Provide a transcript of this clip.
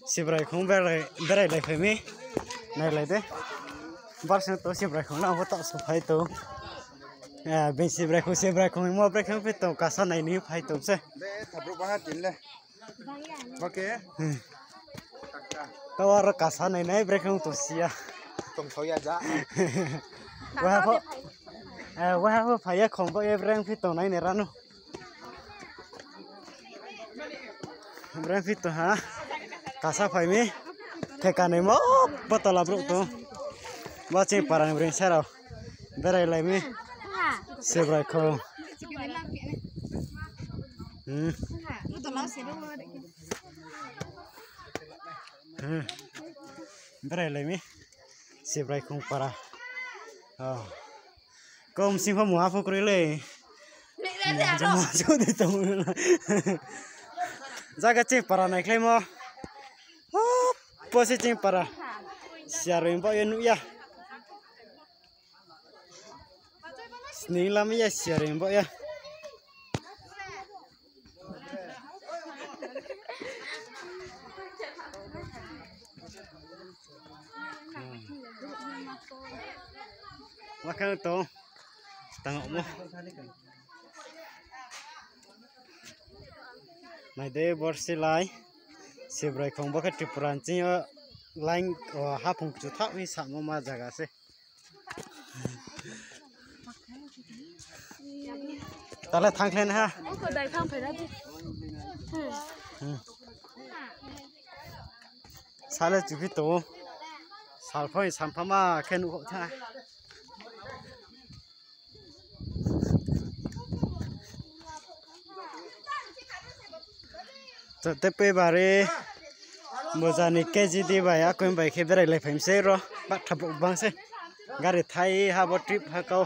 Sibrai không berai lại phải mi này lại thế bắt sang tôi sibrai không nào có tạo số phải tôi bên sibrai không mua break không phải tôi cả sau này níu phải tôi sẽ thập rup bahat tin le oke tôi ở cả sau này break không tôi xia tong thoi aja wah phải không có break phải tôi này nè ranu break phải tôi ha casa phải mi thế cả này mà bắt đầu làm ruộng tôi bắt chơi parang break sao berai lại mi sibrai không berai lại mi sibrai không para công xin phép mua phục rồi lấy jangan masuk di tong jaga cing para naik lemo posisi cing para siarin pak yanu ya sini lama ya siarin pak ya makan itu tengok mu mai deh borsilai sibrai không có cái trip ranchi line hapung chu thak wi sama ma jaga se tala thang khen ha có đầy thang phải ra đi sale chu ki to sal phoi sampama khen u tha tepe bare mozani keji di baya koin bai ke berai lai phim se ro bat thapuk bang se gari thai ha bo trip ha kau